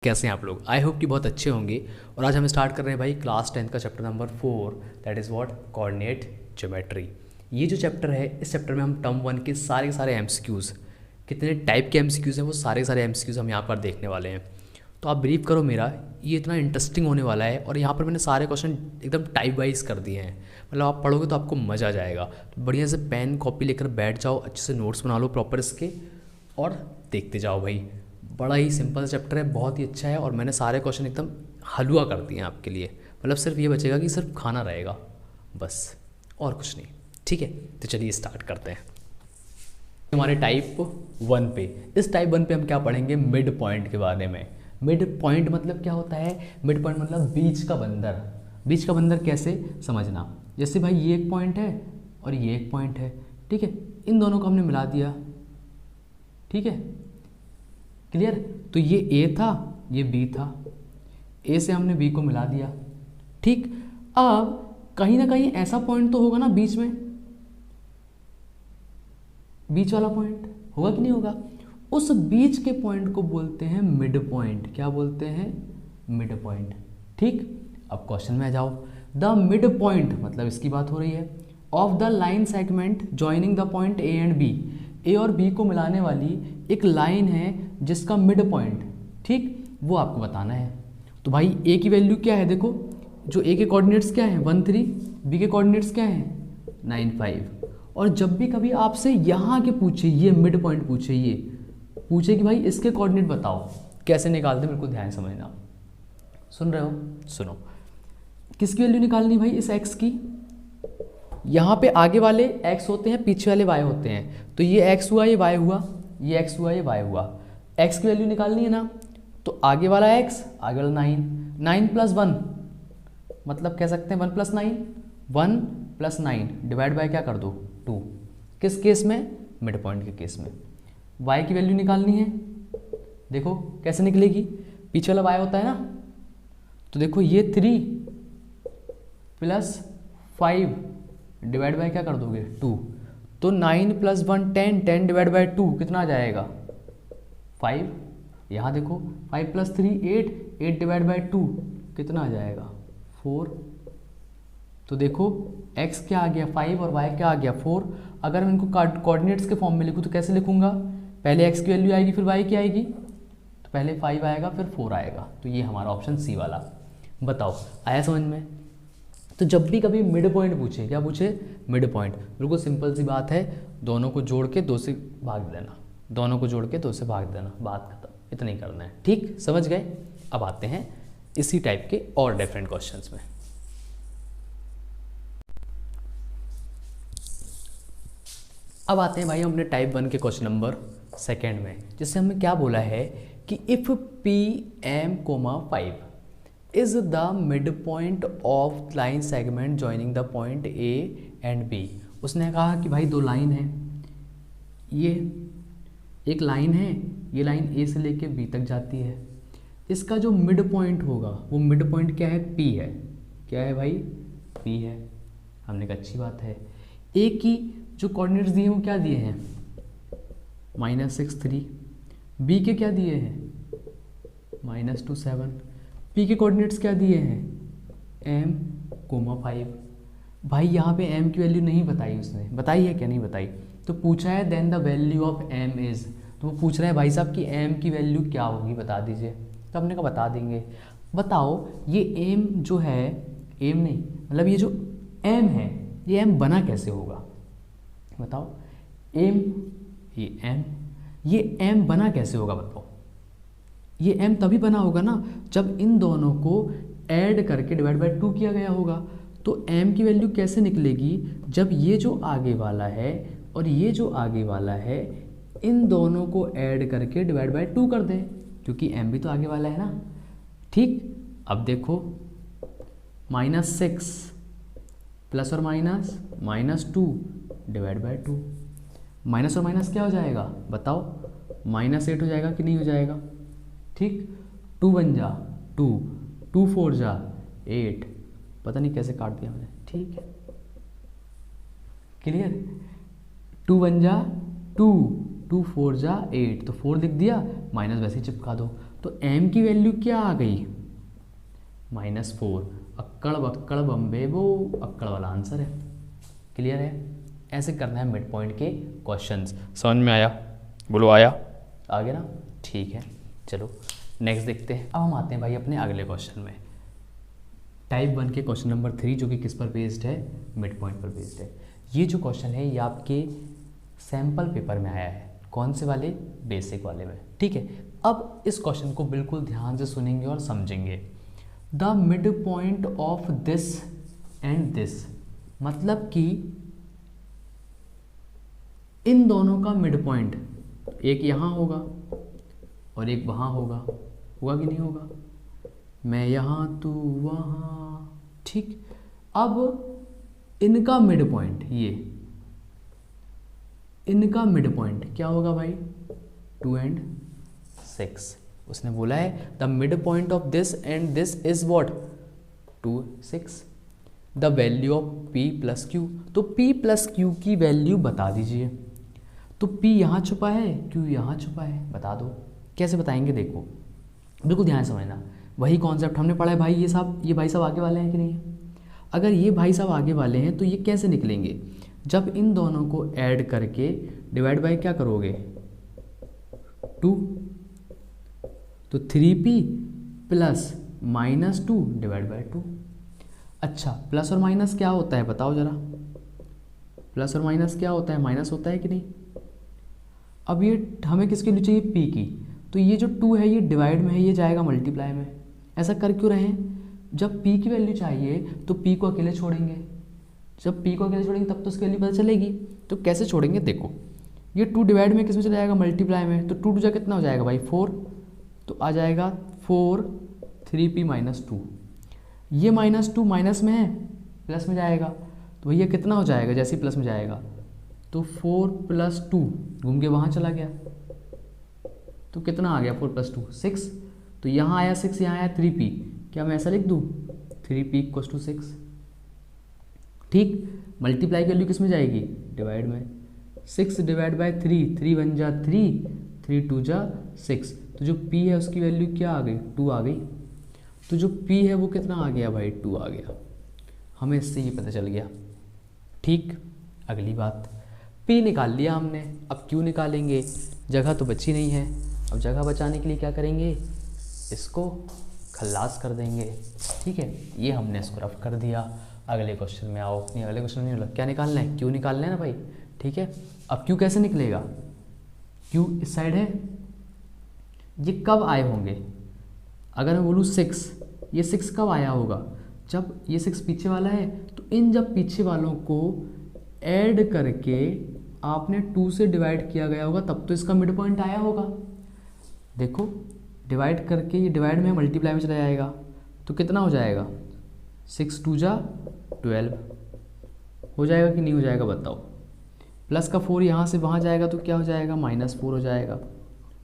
कैसे हैं आप लोग। आई होप कि बहुत अच्छे होंगे। और आज हम स्टार्ट कर रहे हैं भाई क्लास 10 का chapter number 4, that is what, coordinate geometry. ये जो चैप्टर है, इस चैप्टर में हम टर्म 1 के सारे एमसीक्यूज़, कितने टाइप के एमसीक्यूज़ हैं वो सारे एमसीक्यूज़ हम यहाँ पर देखने वाले हैं। तो आप बिलीव करो मेरा, ये इतना इंटरेस्टिंग होने वाला है। और यहाँ पर मैंने सारे क्वेश्चन एकदम टाइप वाइज कर दिए हैं, मतलब आप पढ़ोगे तो आपको मज़ा आ जाएगा। तो बढ़िया से पेन कॉपी लेकर बैठ जाओ, अच्छे से नोट्स बना लो प्रॉपर इसके, और देखते जाओ भाई। बड़ा ही सिंपल चैप्टर है, बहुत ही अच्छा है। और मैंने सारे क्वेश्चन एकदम हलवा कर दिए हैं आपके लिए, मतलब सिर्फ ये बचेगा कि सिर्फ खाना रहेगा बस, और कुछ नहीं। ठीक है, तो चलिए स्टार्ट करते हैं हमारे टाइप 1 पे। इस टाइप 1 पे हम क्या पढ़ेंगे, मिड पॉइंट के बारे में। मिड पॉइंट मतलब क्या होता है? मिड पॉइंट मतलब बीच का बंदर। बीच का बंदर कैसे समझना, जैसे भाई ये एक पॉइंट है और ये एक पॉइंट है, ठीक है, इन दोनों को हमने मिला दिया, ठीक है, क्लियर। तो ये ए था, ये बी था, ए से हमने बी को मिला दिया, ठीक। अब कहीं ना कहीं ऐसा पॉइंट तो होगा ना बीच में, बीच वाला पॉइंट होगा कि नहीं होगा? उस बीच के पॉइंट को बोलते हैं मिड पॉइंट। क्या बोलते हैं? मिड पॉइंट, ठीक। अब क्वेश्चन में आ जाओ। द मिड पॉइंट मतलब इसकी बात हो रही है, of the line segment joining the point A and B. A और बी को मिलाने वाली एक लाइन है जिसका मिड पॉइंट, ठीक, वो आपको बताना है। तो भाई ए की वैल्यू क्या है, देखो, जो ए के कोऑर्डिनेट्स क्या हैं 1 3, बी के कोऑर्डिनेट्स क्या हैं 9 5। और जब भी कभी आपसे यहाँ के पूछे, ये मिड पॉइंट पूछे, ये पूछे कि भाई इसके कोऑर्डिनेट बताओ, कैसे निकालते हैं, बिल्कुल ध्यान समझना। सुन रहे हो? सुनो, किसकी वैल्यू निकालनी भाई, इस एक्स की। यहाँ पे आगे वाले एक्स होते हैं, पीछे वाले वाई होते हैं। तो ये एक्स हुआ, ये वाई हुआ, ये एक्स हुआ, ये वाई हुआ। एक्स की वैल्यू निकालनी है ना, तो आगे वाला एक्स, आगे वाला 9, 9 + 1 मतलब कह सकते हैं 1 + 9, 1 + 9 डिवाइड बाय क्या कर दो 2। किस केस में? मिड पॉइंट के केस में। y की वैल्यू निकालनी है, देखो कैसे निकलेगी, पीछे वाला y होता है ना, तो देखो ये 3 + 5 डिवाइड बाय क्या कर दोगे 2। तो 9 + 1 10, 10 डिवाइड बाय 2 कितना आ जाएगा 5। यहाँ देखो 5 + 3 8, 8 डिवाइड बाय 2 कितना आ जाएगा 4। तो देखो x क्या आ गया 5 और y क्या आ गया 4। अगर मैं इनको कोऑर्डिनेट्स के फॉर्म में लिखूँ तो कैसे लिखूंगा, पहले x की वैल्यू आएगी फिर y की आएगी, तो पहले 5 आएगा फिर 4 आएगा। तो ये हमारा ऑप्शन सी वाला। बताओ आया समझ में? तो जब भी कभी मिड पॉइंट पूछे, क्या पूछे, मिड पॉइंट, बिल्कुल सिंपल सी बात है, दोनों को जोड़ के 2 से भाग देना, दोनों को जोड़ के 2 से भाग देना, बात खत्म, इतना ही करना है, ठीक, समझ गए। अब आते हैं इसी टाइप के और डिफरेंट क्वेश्चंस में। अब आते हैं भाई हम अपने टाइप 1 के क्वेश्चन नंबर 2 में, जिससे हमने क्या बोला है कि if P M comma 5 is the mid point of line segment joining the point A and B. उसने कहा कि भाई दो लाइन है, ये एक लाइन है, ये लाइन ए से लेके बी तक जाती है, इसका जो मिड पॉइंट होगा वो मिड पॉइंट क्या है, पी है। क्या है भाई, पी है। हमने कहा अच्छी बात है। ए की जो कोऑर्डिनेट्स दिए हैं वो क्या दिए हैं -6 3, बी के क्या दिए हैं -2 7, पी के कोऑर्डिनेट्स क्या दिए हैं m, 5। भाई यहाँ पे m की वैल्यू नहीं बताई उसने, बताई है क्या, नहीं बताई। तो पूछा है then the value of m is, तो वो पूछ रहे हैं भाई साहब कि m की वैल्यू क्या होगी बता दीजिए। तो हमने कहा बता देंगे। बताओ ये m जो है, m नहीं मतलब ये जो m है, ये m बना कैसे होगा बताओ। ये m बना कैसे होगा बताओ। ये m तभी बना होगा ना जब इन दोनों को ऐड करके डिवाइड बाय 2 किया गया होगा। तो m की वैल्यू कैसे निकलेगी, जब ये जो आगे वाला है और ये जो आगे वाला है, इन दोनों को ऐड करके डिवाइड बाय 2 कर दें, क्योंकि m भी तो आगे वाला है ना, ठीक। अब देखो -6 प्लस और -2 डिवाइड बाय 2, माइनस और माइनस क्या हो जाएगा बताओ, -8 हो जाएगा कि नहीं हो जाएगा, ठीक। 2 1 जा 2, 2 4 जा 8, पता नहीं कैसे काट दिया मैंने, ठीक है, क्लियर। 2 1 जा 2, 2 4 जा 8, तो 4 लिख दिया, माइनस वैसे ही चिपका दो। तो m की वैल्यू क्या आ गई, -4। अक्कड़ बक्कड़ बम्बे वो अक्कड़ वाला आंसर है। क्लियर है? ऐसे करना है मिड पॉइंट के क्वेश्चंस। समझ में आया? बोलो आया? आ गया ना? ठीक है, चलो नेक्स्ट देखते हैं। अब हम आते हैं भाई अपने अगले क्वेश्चन में, टाइप 1 के क्वेश्चन नंबर 3, जो कि किस पर बेस्ड है, मिड पॉइंट पर बेस्ड है। ये जो क्वेश्चन है ये आपके सैम्पल पेपर में आया है। कौन से वाले? बेसिक वाले में। ठीक है, अब इस क्वेश्चन को बिल्कुल ध्यान से सुनेंगे और समझेंगे। The mid point of this and this, मतलब कि इन दोनों का मिड पॉइंट एक यहाँ होगा और एक वहाँ होगा। होगा कि नहीं होगा? मैं यहाँ तू वहाँ। ठीक, अब इनका मिड पॉइंट, ये इनका मिड पॉइंट क्या होगा भाई? 2 and 6। उसने बोला है the mid point of this and this is what? 2, 6। The value of p plus Q, तो p प्लस क्यू की वैल्यू बता दीजिए। तो p यहाँ छुपा है, q यहाँ छुपा है, बता दो। कैसे बताएंगे? देखो बिल्कुल ध्यान समझना, वही कॉन्सेप्ट हमने पढ़ा है भाई। ये भाई साहब आगे वाले हैं कि नहीं है? अगर ये भाई साहब आगे वाले हैं तो ये कैसे निकलेंगे? जब इन दोनों को ऐड करके डिवाइड बाय क्या करोगे? 2, तो 3p प्लस -2 डिवाइड बाय 2। अच्छा, प्लस और माइनस क्या होता है बताओ जरा? प्लस और माइनस क्या होता है? माइनस होता है कि नहीं? अब ये हमें किसके लिए चाहिए? p की। तो ये जो 2 है ये डिवाइड में है, ये जाएगा मल्टीप्लाई में। ऐसा कर क्यों रहे हैं? जब p की वैल्यू चाहिए तो p को अकेले छोड़ेंगे। जब p को अकेले छोड़ेंगे तब तो उसकी वैल्यू पता चलेगी। तो कैसे छोड़ेंगे? देखो, ये 2 डिवाइड में किस में चला जाएगा? मल्टीप्लाई में। तो 2 जा कितना हो जाएगा भाई? 4। तो आ जाएगा 4 3p -2। ये -2 माइनस में है, प्लस में जाएगा। तो भैया कितना हो जाएगा जैसे ही प्लस में जाएगा? तो 4 + 2 घूम के वहाँ चला गया, तो कितना आ गया? 4 + 2 6। तो यहाँ आया 6, यहाँ आया 3p। क्या मैं ऐसा लिख दूँ? 3p = 6। ठीक, मल्टीप्लाई की वैल्यू किस में जाएगी? डिवाइड में। 6 डिवाइड बाय 3, 3 1 जा 3, 3 2 जा 6। तो जो p है उसकी वैल्यू क्या आ गई? 2 आ गई। तो जो p है वो कितना आ गया भाई? 2 आ गया। हमें इससे ये पता चल गया। ठीक, अगली बात, p निकाल लिया हमने, अब q निकालेंगे। जगह तो बची नहीं है, अब जगह बचाने के लिए क्या करेंगे? इसको खल्लास कर देंगे। ठीक है, ये हमने इसको रफ कर दिया। अगले क्वेश्चन में आओ। नहीं, अगले क्वेश्चन में क्या निकालना है? q निकालना है ना भाई। ठीक है, अब q कैसे निकलेगा? q इस साइड है। ये कब आए होंगे? अगर मैं बोलूँ 6, ये 6 कब आया होगा? जब ये 6 पीछे वाला है, तो इन जब पीछे वालों को ऐड करके आपने 2 से डिवाइड किया गया होगा, तब तो इसका मिड पॉइंट आया होगा। देखो, डिवाइड करके ये डिवाइड में मल्टीप्लाई में चला जाएगा, तो कितना हो जाएगा? 6 2 जा 12 हो जाएगा कि नहीं हो जाएगा बताओ? प्लस का 4 यहाँ से वहाँ जाएगा तो क्या हो जाएगा? -4 हो जाएगा।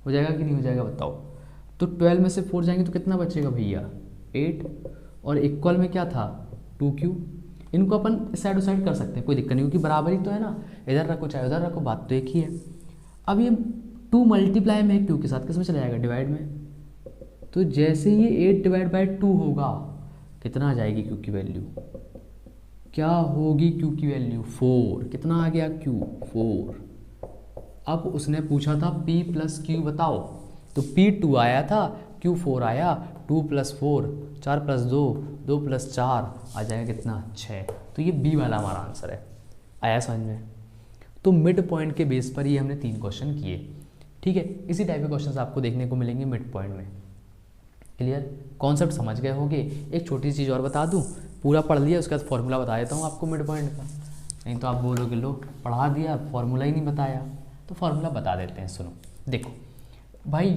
हो जाएगा कि नहीं हो जाएगा बताओ? तो 12 में से 4 जाएंगे तो कितना बचेगा भैया? 8। और इक्वल में क्या था? 2q। इनको अपन इस साइड उस साइड कर सकते हैं, कोई दिक्कत नहीं, क्योंकि बराबरी तो है ना। इधर रखो चाहे उधर रखो, बात तो एक ही है। अब ये 2 मल्टीप्लाई में q के साथ किस में चला जाएगा? डिवाइड में। तो जैसे ये 8 डिवाइड बाय 2 होगा, कितना आ जाएगी q की वैल्यू? क्या होगी q की वैल्यू? 4। कितना आ गया q? 4। अब उसने पूछा था p + q बताओ, तो p 2 आया था, q 4 आया। 2 + 4 4 + 2 2 + 4 आ जाएगा कितना? 6। तो ये b वाला हमारा आंसर है। आया समझ में? तो मिड पॉइंट के बेस पर ही हमने 3 क्वेश्चन किए। ठीक है, इसी टाइप के क्वेश्चन आपको देखने को मिलेंगे मिड पॉइंट में। क्लियर? कॉन्सेप्ट समझ गए होंगे। एक छोटी सी चीज़ और बता दूं, पूरा पढ़ लिया उसके बाद फॉर्मूला बता देता हूँ आपको मिड पॉइंट का। नहीं तो आप बोलोगे लो पढ़ा दिया, फॉर्मूला ही नहीं बताया। तो फॉर्मूला बता देते हैं, सुनो। देखो भाई,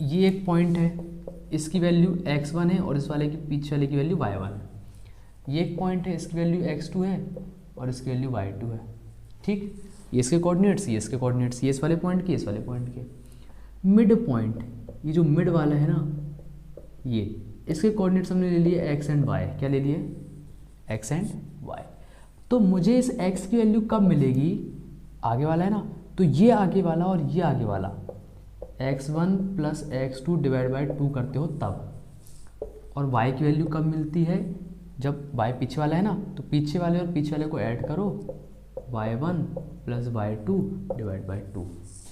ये एक पॉइंट है, इसकी वैल्यू x1 है और इस वाले की पीछे वाले की वैल्यू y1 है। ये एक पॉइंट है, इसकी वैल्यू x2 है और इसकी वैल्यू y2 है। ठीक, ये इसके कोऑर्डिनेट्स, ये इसके कोऑर्डिनेट्स, ये इस वाले पॉइंट के, इस वाले पॉइंट के। मिड पॉइंट, ये जो मिड वाला है ना, ये इसके कोऑर्डिनेट्स हमने ले लिए x एंड y। क्या ले लिए? x and y। तो मुझे इस x की वैल्यू कब मिलेगी? आगे वाला है ना, तो ये आगे वाला और ये आगे वाला x1 plus x2 divide by 2 करते हो तब, और y की वैल्यू कब मिलती है, जब y पीछे वाला है ना, तो पीछे वाले और पीछे वाले को ऐड करो, y1 plus y2 divide by 2।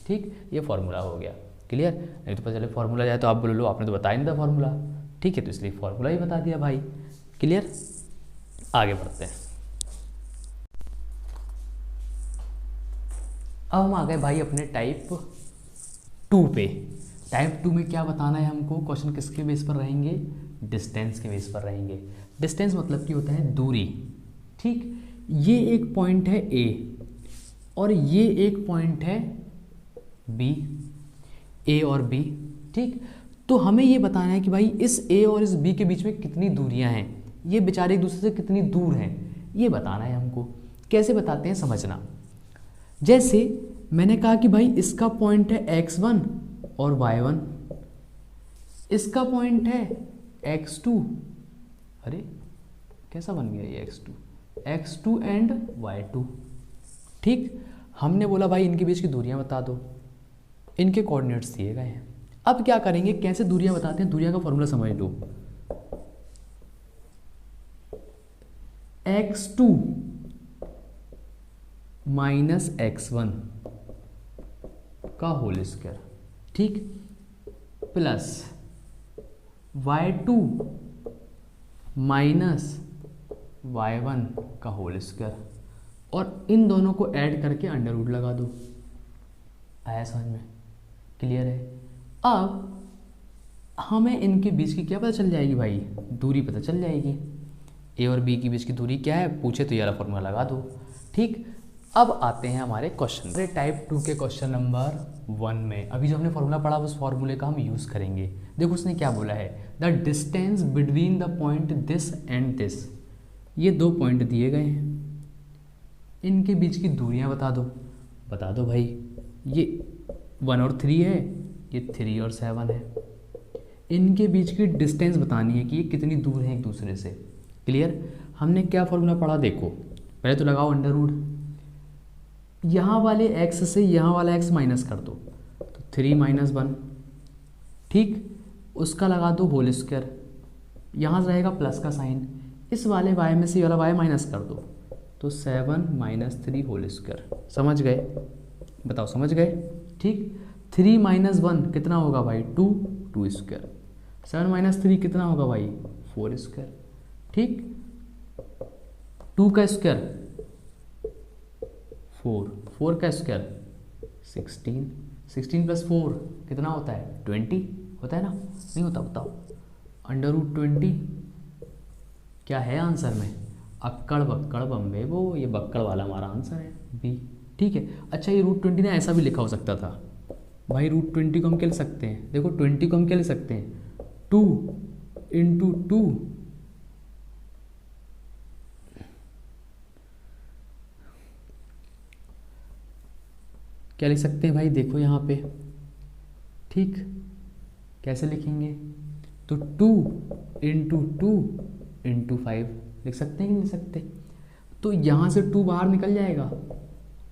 ठीक, ये फॉर्मूला हो गया। क्लियर? नहीं तो पता चले फॉर्मूला जाए तो आप बोलो लो आपने तो बताया नहीं था फॉर्मूला। ठीक है, तो इसलिए फॉर्मूला ही बता दिया भाई। क्लियर? आगे बढ़ते हैं। अब हम आ गए भाई अपने टाइप 2 पे। टाइप 2 में क्या बताना है हमको, क्वेश्चन किसके बेस पर रहेंगे, डिस्टेंस के बेस पर रहेंगे। डिस्टेंस मतलब कि होता है दूरी। ठीक, ये एक पॉइंट है ए और ये एक पॉइंट है बी, ए और बी। ठीक, तो हमें ये बताना है कि भाई इस ए और इस बी के बीच में कितनी दूरियां हैं, ये बेचारे एक दूसरे से कितनी दूर हैं, ये बताना है हमको। कैसे बताते हैं समझना। जैसे मैंने कहा कि भाई इसका पॉइंट है x1 और y1, इसका पॉइंट है x2, अरे कैसा बन गया ये x2 एंड y2। ठीक, हमने बोला भाई इनके बीच की दूरियां बता दो, इनके कोऑर्डिनेट्स दिए गए हैं। अब क्या करेंगे, कैसे दूरियां बताते हैं, दूरियां का फॉर्मूला समझ लो। x2 माइनस x1 का होल स्क्वायर, ठीक, प्लस y2 माइनस y1 का होल स्क्वायर, और इन दोनों को ऐड करके अंडर रूट लगा दो। आया समझ में? क्लियर है? अब हमें इनके बीच की क्या पता चल जाएगी भाई, दूरी पता चल जाएगी। ए और बी के बीच की दूरी क्या है, पूछे तो ये वाला फॉर्मूला लगा दो। ठीक, अब आते हैं हमारे क्वेश्चन। अरे टाइप 2 के क्वेश्चन नंबर 1 में अभी जो हमने फॉर्मूला पढ़ा उस फॉर्मूले का हम यूज़ करेंगे। देखो उसने क्या बोला है, the distance between the point this and this. ये दो पॉइंट दिए गए हैं, इनके बीच की दूरियां बता दो भाई। ये 1 और 3 है, ये 3 और 7 है। इनके बीच की डिस्टेंस बतानी है कि ये कितनी दूर है एक दूसरे से। क्लियर? हमने क्या फॉर्मूला पढ़ा, देखो पहले तो लगाओ अंडर रूट, यहाँ वाले x से यहाँ वाला x माइनस कर दो तो 3 माइनस 1। ठीक, उसका लगा दो होल स्क्वायर, यहाँ से रहेगा प्लस का साइन, इस वाले y में से ये वाला y माइनस कर दो तो 7 माइनस 3 होल स्क्वायर। समझ गए? बताओ समझ गए? ठीक, 3 माइनस 1 कितना होगा भाई, 2 स्क्वायर। 7 माइनस 3 कितना होगा भाई, 4 स्क्वायर। ठीक, 2 का स्क्वायर 4 का स्क्वायर 16, 16 प्लस 4 कितना होता है, 20 होता है ना? नहीं होता? बताओ। अंडर रूट 20 क्या है आंसर में, अक्कड़ बक्कड़ बम्बे वो, ये बक्कड़ वाला हमारा आंसर है बी। ठीक है, अच्छा ये रूट 20 ने ऐसा भी लिखा हो सकता था भाई, रूट 20 को हम क्या लिख सकते हैं, देखो 20 को हम क्या लिख सकते हैं, 2 इंटू 2 क्या लिख सकते हैं भाई, देखो यहाँ पे। ठीक, कैसे लिखेंगे, तो 2 इंटू 2 इंटू 5 लिख सकते हैं कि नहीं लिख सकते? तो यहाँ से 2 बाहर निकल जाएगा,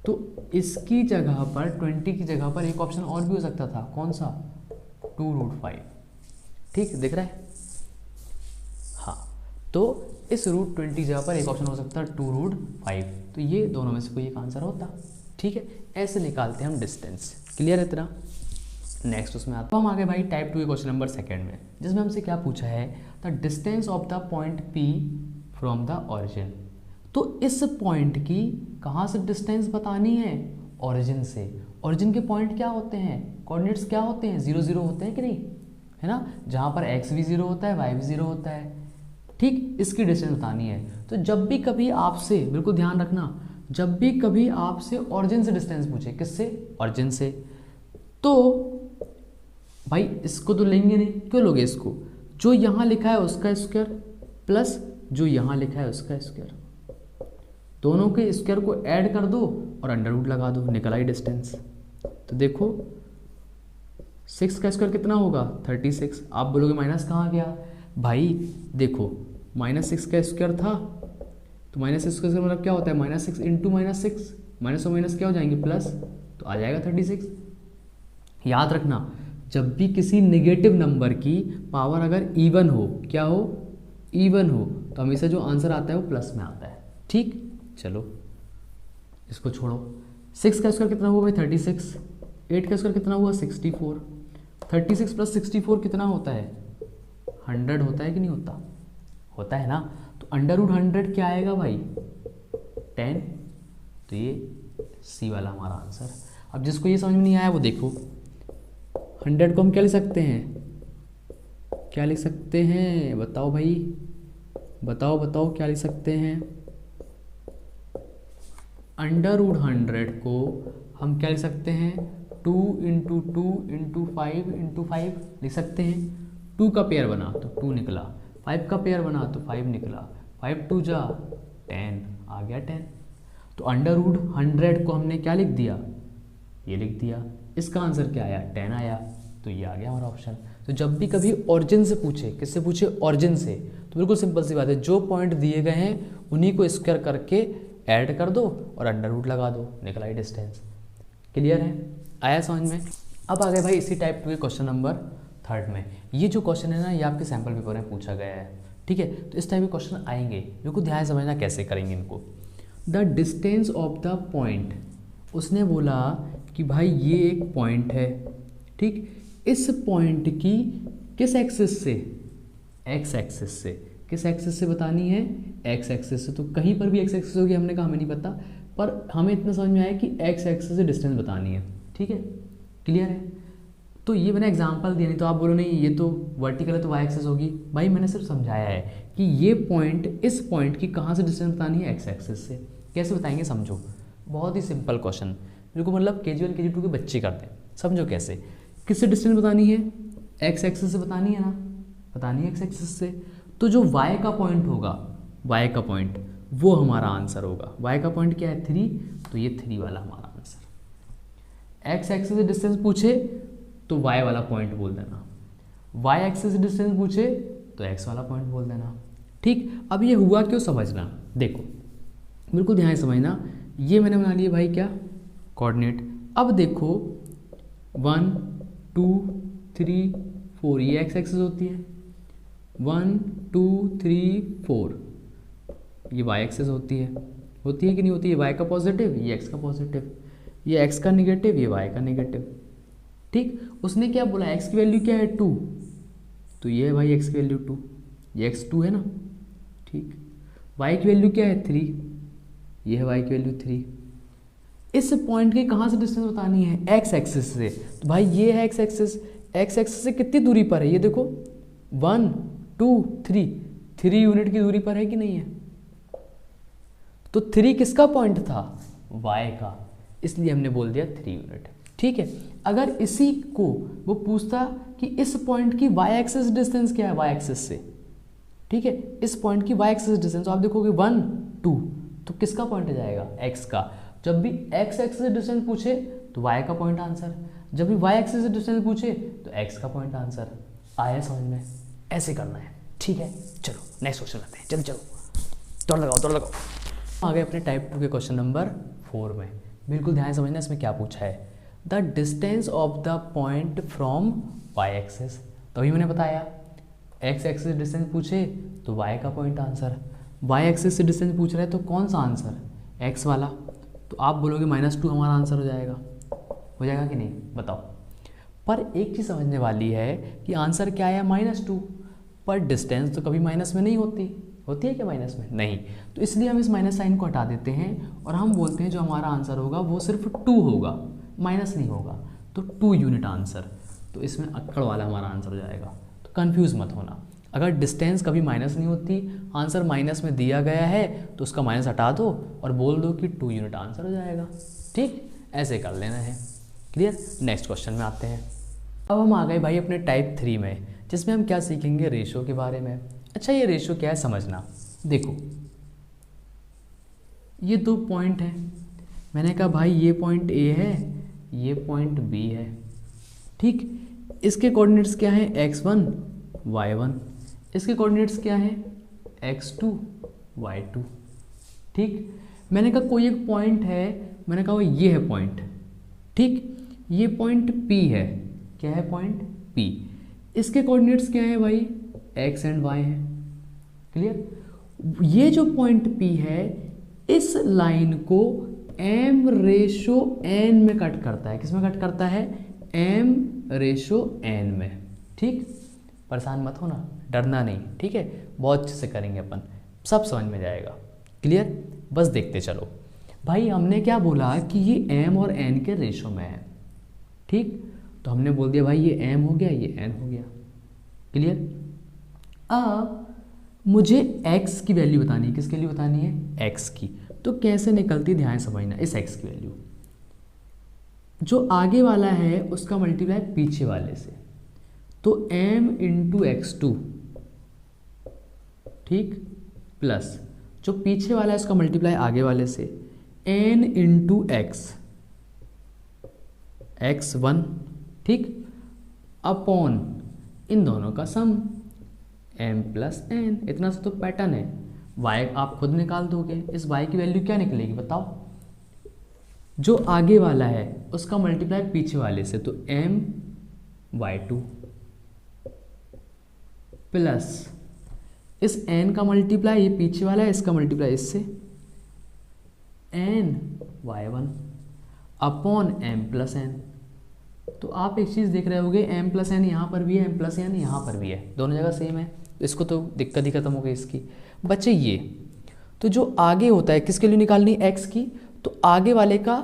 तो इसकी जगह पर 20 की जगह पर एक ऑप्शन और भी हो सकता था, कौन सा, 2√5। ठीक, दिख रहा है? हाँ, तो इस रूट 20 की जगह पर एक ऑप्शन हो सकता है 2√5, तो ये दोनों में से कोई एक आंसर होता। ठीक है, ऐसे निकालते हैं हम डिस्टेंस। क्लियर है इतना? नेक्स्ट उसमें आता हम आगे भाई टाइप 2 के क्वेश्चन नंबर 2 में, जिसमें हमसे क्या पूछा है, the distance of the point P from the origin. तो इस पॉइंट की कहाँ से डिस्टेंस बतानी है, ऑरिजिन से। ऑरिजिन के पॉइंट क्या होते हैं, कोऑर्डिनेट्स क्या होते हैं, 0 0 होते हैं कि नहीं, है ना? जहाँ पर x भी 0 होता है, y भी 0 होता है। ठीक, इसकी डिस्टेंस बतानी है। तो जब भी कभी आपसे, बिल्कुल ध्यान रखना, जब भी कभी आपसे ऑरिजिन से डिस्टेंस पूछे, किससे, ऑरिजिन से, तो भाई इसको तो लेंगे नहीं। क्यों लोगे इसको, जो यहाँ लिखा है उसका स्क्वायर प्लस जो यहाँ लिखा है उसका स्क्वायर, दोनों के स्क्वायर को ऐड कर दो और अंडर रूट लगा दो, निकल आई डिस्टेंस। तो देखो 6 का स्क्वायर कितना होगा, 36। आप बोलोगे माइनस कहाँ गया भाई, देखो -6 का स्क्वायर था, तो -6 का स्क्वायर मतलब क्या होता है, -6 इंटू -6, माइनस और माइनस क्या हो जाएंगे, प्लस, तो आ जाएगा 36। याद रखना जब भी किसी नेगेटिव नंबर की पावर अगर इवन हो, क्या हो, इवन हो, तो हमेशा जो आंसर आता है वो प्लस में आता है। ठीक, चलो इसको छोड़ो। 6 का स्क्वायर कितना हुआ भाई 36, 8 का स्क्वायर कितना हुआ 64, 36 प्लस 64 कितना होता है 100 होता है कि नहीं होता, होता है ना। तो √100 क्या आएगा भाई 10, तो ये सी वाला हमारा आंसर। अब जिसको ये समझ में नहीं आया वो देखो, 100 को हम क्या लिख सकते हैं, क्या लिख सकते हैं बताओ भाई, बताओ बताओ क्या लिख सकते हैं। √100 को हम क्या लिख सकते हैं 2 × 2 × 5 × 5 लिख सकते हैं। 2 का पेयर बना तो 2 निकला, 5 का पेयर बना तो 5 निकला, 5 2 जा 10 आ गया 10। तो √100 को हमने क्या लिख दिया, ये लिख दिया। इसका आंसर क्या आया 10 आया, तो ये आ गया हमारा ऑप्शन। तो जब भी कभी ओरिजिन से पूछे, किससे पूछे ओरिजिन से, तो बिल्कुल सिंपल सी बात है, जो पॉइंट दिए गए हैं उन्हीं को स्क्वायर करके ऐड कर दो और √ लगा दो, निकला ही डिस्टेंस। क्लियर है, आया समझ में। अब आ गए भाई इसी टाइप के क्वेश्चन नंबर 3 में। ये जो क्वेश्चन है ना ये आपके सैम्पल पेपर में पूछा गया है, ठीक है। तो इस टाइप के क्वेश्चन आएंगे, बिल्कुल ध्यान समझना कैसे करेंगे इनको। The distance of the point, उसने बोला कि भाई ये एक पॉइंट है, ठीक, इस पॉइंट की किस एक्सिस से, एक्स एक्सिस से, किस एक्सिस से बतानी है, एक्स एक्सिस से। तो कहीं पर भी एक्स एक्सिस होगी, हमने कहा हमें नहीं पता, पर हमें इतना समझ में आया कि एक्स एक्सिस से डिस्टेंस बतानी है, ठीक है, क्लियर है। तो ये मैंने एग्जांपल दिया, नहीं तो आप बोलो नहीं ये तो वर्टिकल है तो वाई एक्सिस होगी। भाई मैंने सिर्फ समझाया है कि ये पॉइंट, इस पॉइंट की कहाँ से डिस्टेंस बतानी है, एक्स एक्सिस से। कैसे बताएंगे समझो, बहुत ही सिंपल क्वेश्चन, बिल्कुल मतलब KG1 KG2 के बच्चे करते हैं। समझो कैसे, किससे डिस्टेंस बतानी है, एक्स एक्सिस से बतानी है ना, बतानी है एक्स एक्सिस से। तो जो y का पॉइंट होगा, y का पॉइंट वो हमारा आंसर होगा। y का पॉइंट क्या है 3, तो ये 3 वाला हमारा आंसर। एक्स एक्सिस से डिस्टेंस पूछे तो y वाला पॉइंट बोल देना, y एक्सिस से डिस्टेंस पूछे तो x वाला पॉइंट बोल देना, ठीक। अब ये हुआ क्यों समझना, देखो बिल्कुल ध्यान से समझना। ये मैंने बना लिया भाई क्या कोऑर्डिनेट। अब देखो 1 2 3 4 ये एक्स एक्सिस होती है, 1 2 3 4 ये वाई एक्सिस होती है कि नहीं होती है। वाई का पॉजिटिव, ये एक्स का पॉजिटिव, ये एक्स का निगेटिव, ये वाई का निगेटिव, ठीक। उसने क्या बोला, एक्स की वैल्यू क्या है 2, तो ये है भाई एक्स की वैल्यू 2, ये एक्स 2 है ना, ठीक। वाई की वैल्यू क्या है 3, ये है वाई की वैल्यू 3। इस पॉइंट की कहाँ से डिस्टेंस बतानी है, एक्स एक्सिस से। तो भाई ये है एक्स एक्सिस, एक्स एक्सिस से कितनी दूरी पर है, ये देखो 1 2 3, 3 यूनिट की दूरी पर है कि नहीं है। तो 3 किसका पॉइंट था, y का, इसलिए हमने बोल दिया 3 यूनिट, ठीक है। अगर इसी को वो पूछता कि इस पॉइंट की y एक्सिस डिस्टेंस क्या है, y एक्सिस से, ठीक है, इस पॉइंट की y एक्सिस डिस्टेंस, तो आप देखोगे 1 2, तो किसका पॉइंट आ जाएगा, x का। जब भी x एक्सिस डिस्टेंस पूछे तो y का पॉइंट आंसर, जब भी y एक्सिस डिस्टेंस पूछे तो x का पॉइंट आंसर। आया समझ में, ऐसे करना है, ठीक है। चलो नेक्स्ट क्वेश्चन आते हैं, जल्दी चलो, दौड़ लगाओ। आ गए अपने टाइप 2 के क्वेश्चन नंबर 4 में। बिल्कुल ध्यान समझना इसमें क्या पूछा है, the distance of the point from y axis. तभी मैंने बताया x एक्सिस डिस्टेंस पूछे तो y का पॉइंट आंसर, y एक्सिस से डिस्टेंस पूछ रहे हैं तो कौन सा आंसर, x वाला। तो आप बोलोगे -2 हमारा आंसर हो जाएगा कि नहीं, बताओ। पर एक चीज़ समझने वाली है कि आंसर क्या आया -2, पर डिस्टेंस तो कभी माइनस में नहीं होती है क्या माइनस में, नहीं। तो इसलिए हम इस माइनस साइन को हटा देते हैं और हम बोलते हैं जो हमारा आंसर होगा वो सिर्फ 2 होगा, माइनस नहीं होगा, तो 2 यूनिट आंसर। तो इसमें अक्कड़ वाला हमारा आंसर हो जाएगा। तो कंफ्यूज मत होना, अगर डिस्टेंस कभी माइनस नहीं होती, आंसर माइनस में दिया गया है तो उसका माइनस हटा दो और बोल दो कि 2 यूनिट आंसर हो जाएगा, ठीक। ऐसे कर लेना है, क्लियर। नेक्स्ट क्वेश्चन में आते हैं। अब हम आ गए भाई अपने टाइप 3 में, जिसमें हम क्या सीखेंगे, रेशो के बारे में। अच्छा ये रेशो क्या है समझना, देखो ये 2 पॉइंट हैं, मैंने कहा भाई ये पॉइंट A है, ये पॉइंट B है, ठीक। इसके कोऑर्डिनेट्स क्या हैं, x1 y1, इसके कोऑर्डिनेट्स क्या हैं, x2 y2, ठीक। मैंने कहा कोई एक पॉइंट है, मैंने कहा वो ये है पॉइंट, ठीक। ये पॉइंट P है, क्या है पॉइंट P। इसके कोऑर्डिनेट्स क्या हैं भाई, x एंड y हैं। क्लियर। ये जो पॉइंट P है इस लाइन को m/n में कट करता है। किस में कट करता है, m/n में। ठीक, परेशान मत होना, डरना नहीं, ठीक है, बहुत अच्छे से करेंगे अपन, सब समझ में जाएगा। क्लियर, बस देखते चलो। भाई हमने क्या बोला कि ये m और n के रेशो में है। ठीक, तो हमने बोल दिया भाई ये m हो गया, ये n हो गया। क्लियर। अब मुझे x की वैल्यू बतानी है। किसके लिए बतानी है, x की। तो कैसे निकलती, ध्यान समझना। इस x की वैल्यू जो आगे वाला है उसका मल्टीप्लाई पीछे वाले से, तो m इंटू x2, ठीक, प्लस जो पीछे वाला है उसका मल्टीप्लाई आगे वाले से n इंटू x1, ठीक, अपॉन इन दोनों का सम m प्लस n। इतना सा तो पैटर्न है। y आप खुद निकाल दोगे। इस y की वैल्यू क्या निकलेगी बताओ, जो आगे वाला है उसका मल्टीप्लाई पीछे वाले से, तो my2 प्लस इस n का मल्टीप्लाई, ये पीछे वाला है, इसका मल्टीप्लाई इससे ny1 upon m plus n। तो आप एक चीज़ देख रहे होगे, m प्लस n यहाँ पर भी है, m प्लस n यहाँ पर भी है, दोनों जगह सेम है, तो इसको तो दिक्कत ही खत्म हो गई इसकी। बच्चे ये तो जो आगे होता है किसके लिए निकालनी, x की, तो आगे वाले का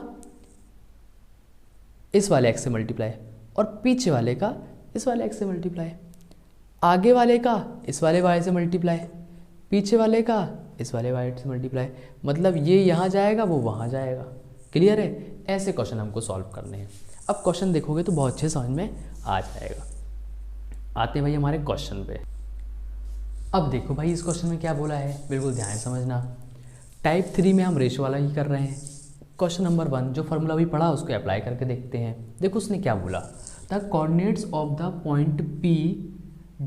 इस वाले x से मल्टीप्लाई और पीछे वाले का इस वाले x से मल्टीप्लाई, आगे वाले का इस वाले y से मल्टीप्लाई, पीछे वाले का इस वाले y से मल्टीप्लाई। मतलब ये यहाँ जाएगा, वो वहाँ जाएगा। क्लियर है। ऐसे क्वेश्चन हमको सॉल्व करने हैं। अब क्वेश्चन देखोगे तो बहुत अच्छे समझ में आ जाएगा। आते हैं भाई हमारे क्वेश्चन पे। अब देखो भाई इस क्वेश्चन में क्या बोला है, बिल्कुल ध्यान से समझना। टाइप 3 में हम रेशो वाला ही कर रहे हैं। क्वेश्चन नंबर 1 जो फॉर्मूला भी पढ़ा उसको अप्लाई करके देखते हैं। देखो उसने क्या बोला, the coordinates of the point P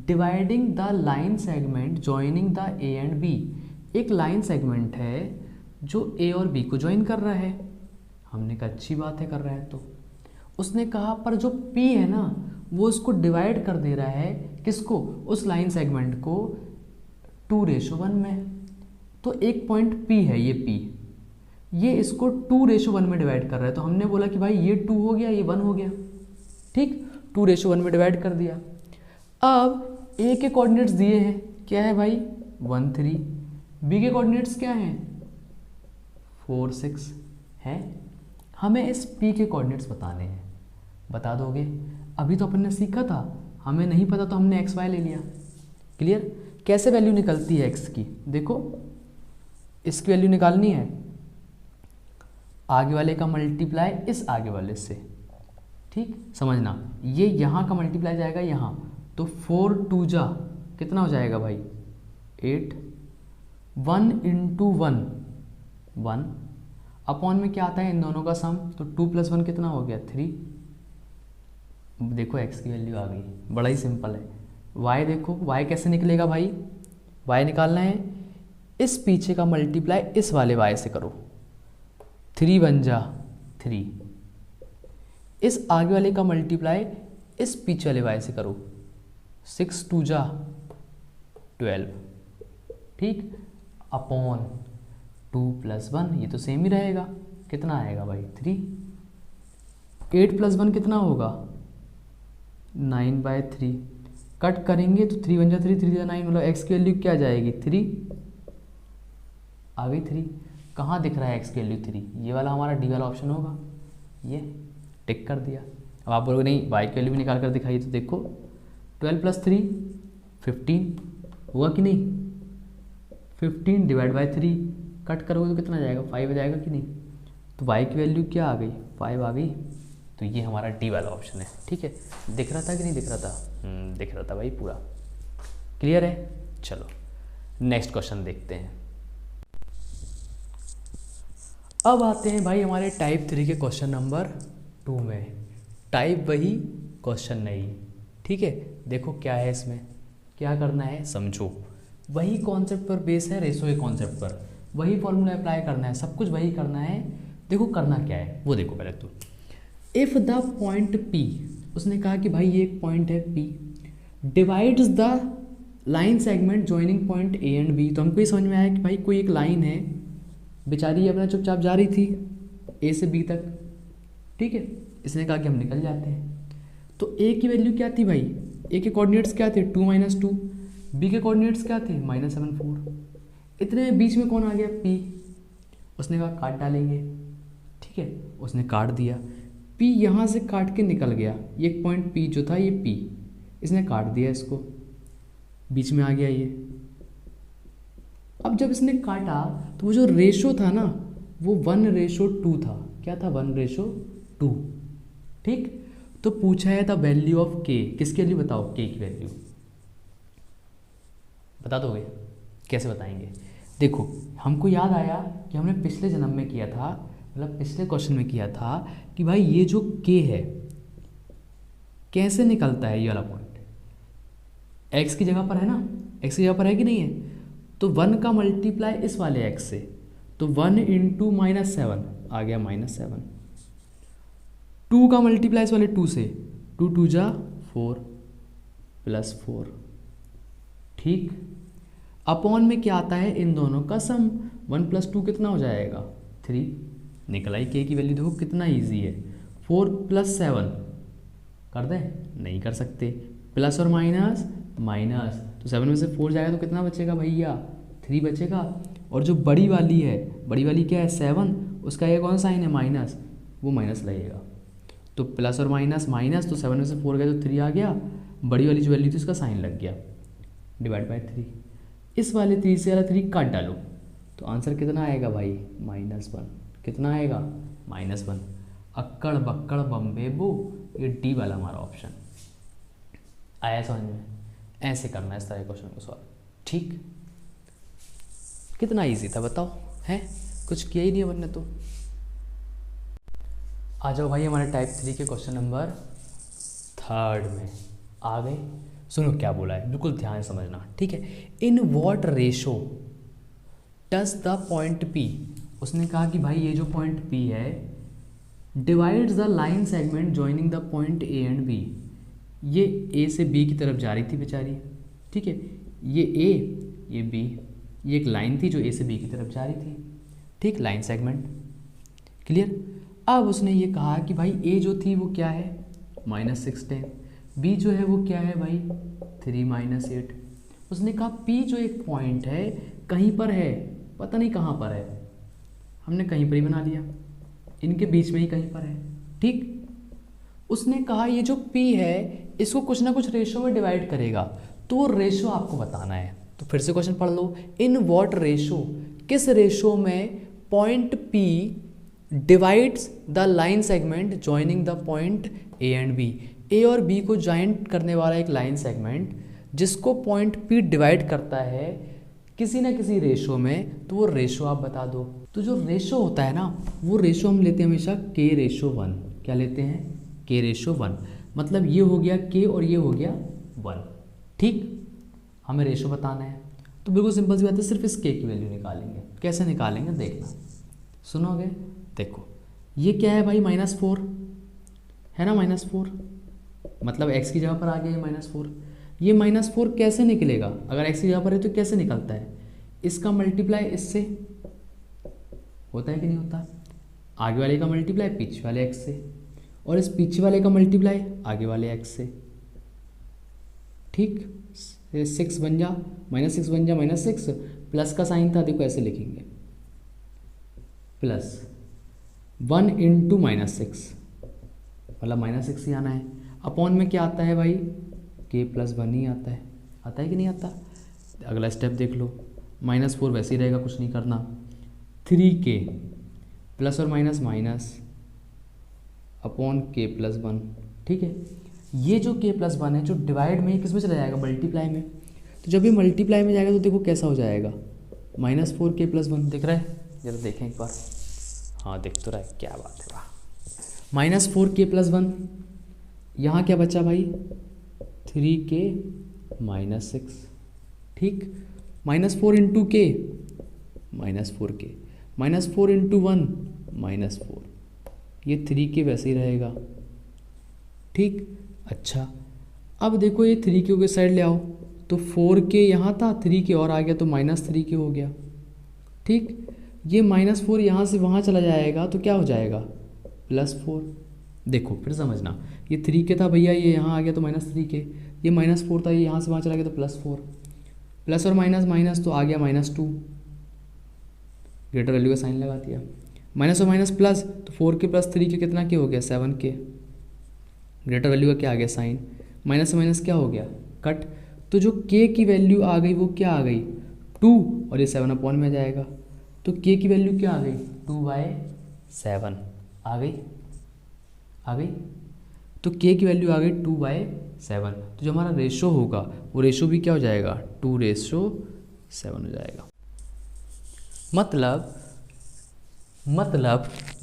dividing the line segment joining the A and B। एक लाइन सेगमेंट है जो A और B को ज्वाइन कर रहा है। हमने कहा अच्छी बात है, कर रहा है। तो उसने कहा पर जो P है ना वो इसको डिवाइड कर दे रहा है, किसको, उस लाइन सेगमेंट को 2:1 में। तो एक पॉइंट P है ये P, ये इसको 2:1 में डिवाइड कर रहा है। तो हमने बोला कि भाई ये 2 हो गया, ये 1 हो गया। ठीक, 2:1 में डिवाइड कर दिया। अब A के कोऑर्डिनेट्स दिए हैं, क्या है भाई 1 3, B के कोऑर्डिनेट्स क्या हैं 4 6 है। हमें इस P के कोऑर्डिनेट्स बताने हैं। बता दोगे, अभी तो अपन ने सीखा था, हमें नहीं पता तो हमने XY ले लिया। क्लियर। कैसे वैल्यू निकलती है x की, देखो इसकी वैल्यू निकालनी है, आगे वाले का मल्टीप्लाई इस आगे वाले से। ठीक, समझना, ये यहाँ का मल्टीप्लाई जाएगा यहाँ, तो 4 2 जा कितना हो जाएगा भाई 8, 1 इंटू 1 1, अपॉन में क्या आता है इन दोनों का सम, तो 2 + 1 कितना हो गया 3। देखो x की वैल्यू आ गई, बड़ा ही सिंपल है। y देखो, y कैसे निकलेगा भाई, y निकालना है इस पीछे का मल्टीप्लाई इस वाले y से करो, 3 1 जा 3, इस आगे वाले का मल्टीप्लाई इस पीछे वाले y से करो, 6 2 जा 12। ठीक, अपॉन 2 + 1, ये तो सेम ही रहेगा, कितना आएगा भाई 3। 8 + 1 कितना होगा 9/3। कट करेंगे तो 3 1 जा 3, 3 जा 9, मतलब x की वैल्यू क्या जाएगी 3, आ गई 3। कहाँ दिख रहा है x की वैल्यू 3, ये वाला हमारा डी वाला ऑप्शन होगा, ये टिक कर दिया। अब आप बोलोगे नहीं y की वैल्यू भी निकाल कर दिखाइए, तो देखो 12 + 3 15 हुआ कि नहीं, 15 / 3 कट करोगे तो कितना जाएगा 5 जाएगा कि नहीं। तो y की वैल्यू क्या आ गई 5 आ गई। तो ये हमारा डी वाला ऑप्शन है। ठीक है, दिख रहा था कि नहीं दिख रहा था, दिख रहा था भाई पूरा। क्लियर है। चलो नेक्स्ट क्वेश्चन देखते हैं। अब आते हैं भाई हमारे टाइप 3 के क्वेश्चन नंबर 2 में। टाइप वही, क्वेश्चन नहीं। ठीक है, देखो क्या है इसमें, क्या करना है समझो। वही कॉन्सेप्ट पर बेस है, रेशो के कॉन्सेप्ट पर वही फॉर्मूला अप्लाई करना है, सब कुछ वही करना है। देखो करना क्या है वो देखो पहले तो। इफ़ द पॉइंट P उसने कहा कि भाई ये एक पॉइंट है P, divides the line segment joining point A and B। तो हमको ये समझ में आया कि भाई कोई एक लाइन है, बेचारी अपना चुपचाप जा रही थी A से B तक, ठीक है। इसने कहा कि हम निकल जाते हैं। तो A की वैल्यू क्या थी भाई, A के कोऑर्डिनेट्स क्या थे 2 - 2, B के कोऑर्डिनेट्स क्या थे -7 4। इतने में बीच में कौन आ गया P। उसने कहा काट डालेंगे, ठीक है। उसने काट दिया, P यहाँ से काट के निकल गया, ये एक पॉइंट P जो था ये P, इसने काट दिया, इसको बीच में आ गया ये। अब जब इसने काटा तो वो जो रेशो था ना वो 1:2 था। क्या था 1:2, ठीक। तो पूछा है द वैल्यू ऑफ K, किसके लिए बताओ, K की वैल्यू बता दोगे, कैसे बताएंगे। देखो हमको याद आया कि हमने पिछले जन्म में किया था, मतलब पिछले क्वेश्चन में किया था कि भाई ये जो K है कैसे निकलता है, ये वाला पॉइंट x की जगह पर है ना, x की जगह पर है कि नहीं है। तो 1 का मल्टीप्लाई इस वाले x से, तो 1 × -7 आ गया -7। 2 का मल्टीप्लाई इस वाले 2 से, 2 × 2 = 4 + 4, ठीक। अपॉन में क्या आता है, इन दोनों का सम, 1 + 2 कितना हो जाएगा 3। निकल आई K की वैल्यू, देखो कितना ईजी है। 4 + 7 कर दें, नहीं कर सकते, प्लस और माइनस माइनस, तो 7 में से 4 जाएगा तो कितना बचेगा भैया 3 बचेगा। और जो बड़ी वाली है, बड़ी वाली क्या है 7, उसका ये कौन साइन है माइनस, वो माइनस लगेगा। तो प्लस और माइनस माइनस, तो 7 में से 4 गया तो 3 आ गया, बड़ी वाली जो वैल्यू थी उसका साइन लग गया, /3। इस वाले 3 से वाला 3 काट डालो तो आंसर कितना आएगा भाई -1। कितना आएगा -1। अक्कड़ बक्कड़ बम्बेबू, ये डी वाला हमारा ऑप्शन आया समझ में। ऐसे करना है इस तरह क्वेश्चन को सॉल्व, ठीक। कितना इजी था बताओ, है कुछ किया ही नहीं अपन ने तो। आ जाओ भाई हमारे टाइप 3 के क्वेश्चन नंबर 3 में आ गए। सुनो क्या बोला है, बिल्कुल ध्यान समझना, ठीक है। In what ratio does the point P, उसने कहा कि भाई ये जो पॉइंट P है divides the line segment joining the point A and B। ये A से B की तरफ जा रही थी बेचारी, ठीक है। ये A, ये B, ये एक लाइन थी जो A से B की तरफ जा रही थी, ठीक, लाइन सेगमेंट, क्लियर। अब उसने ये कहा कि भाई A जो थी वो क्या है -6 10, B जो है वो क्या है भाई 3 - 8। उसने कहा P जो एक पॉइंट है कहीं पर है, पता नहीं कहाँ पर है, हमने कहीं पर ही बना लिया, इनके बीच में ही कहीं पर है, ठीक। उसने कहा ये जो P है इसको कुछ ना कुछ रेशो में डिवाइड करेगा, तो वो रेशो आपको बताना है। तो फिर से क्वेश्चन पढ़ लो, इन व्हाट रेशो, किस रेशो में point P divides the line segment joining the point A and B। A और B को ज्वाइंट करने वाला एक लाइन सेगमेंट जिसको पॉइंट P डिवाइड करता है किसी ना किसी रेशो में, तो वो रेशो आप बता दो। तो जो रेशो होता है ना वो रेशो हम लेते हैं हमेशा K:1। क्या लेते हैं K:1, मतलब ये हो गया K और ये हो गया 1, ठीक। हमें रेशो बताना है तो बिल्कुल सिंपल सी बात है, सिर्फ इस K की वैल्यू निकालेंगे। कैसे निकालेंगे देखना, सुनोगे। देखो ये क्या है भाई -4 है ना, -4 मतलब x की जगह पर आ गया ये -4। ये -4 कैसे निकलेगा, अगर x की जगह पर है तो कैसे निकलता है, इसका मल्टीप्लाई इससे होता है कि नहीं होता, आगे वाले का मल्टीप्लाई पीछे वाले x से, और इस पीछे वाले का मल्टीप्लाई आगे वाले x से, ठीक। 6 बन जा, -6 बन जा, -6 प्लस का साइन था, देखो ऐसे लिखेंगे प्लस 1 × -6 मतलब -6 ही आना है। अपॉन में क्या आता है भाई K+1 ही आता है कि नहीं आता। अगला स्टेप देख लो, -4 वैसे ही रहेगा, कुछ नहीं करना, 3K प्लस और माइनस माइनस अपॉन K+1, ठीक है। ये जो K+1 है जो डिवाइड में किस में चला जाएगा मल्टीप्लाई में, तो जब ये मल्टीप्लाई में जाएगा तो देखो कैसा हो जाएगा -4K+1, दिख रहा है, जरा देखें एक बार, हाँ दिख तो रहा है, क्या बात है वाह। -4K+1, यहाँ क्या बचा भाई 3K -6, ठीक। -4 × K -4K, -4 × 1 -4, ये 3K वैसे ही रहेगा, ठीक। अच्छा, अब देखो ये 3k के साइड ले आओ, तो 4k यहाँ था, 3k और आ गया तो -3k हो गया। ठीक, ये -4 यहाँ से वहाँ चला जाएगा तो क्या हो जाएगा, +4। देखो फिर समझना, ये 3k था भैया, ये यहाँ आ गया तो -3k, ये -4 था, ये यहाँ से वहाँ चला गया तो +4, प्लस और माइनस माइनस तो आ गया -2, ग्रेटर वैल्यू का साइन लगा दिया, माइनस और माइनस प्लस, तो 4k + 3k कितना के हो गया, 7k, ग्रेटर वैल्यू का क्या आ गया, साइन, माइनस से माइनस क्या हो गया, कट। तो जो k की वैल्यू आ गई वो क्या आ गई, 2, और ये 7 अपॉन में आ जाएगा, तो k की वैल्यू क्या आ गई, 2/7 आ गई, तो k की वैल्यू आ गई 2/7। तो जो हमारा रेशो होगा वो रेशो भी क्या हो जाएगा, 2:7 हो जाएगा। मतलब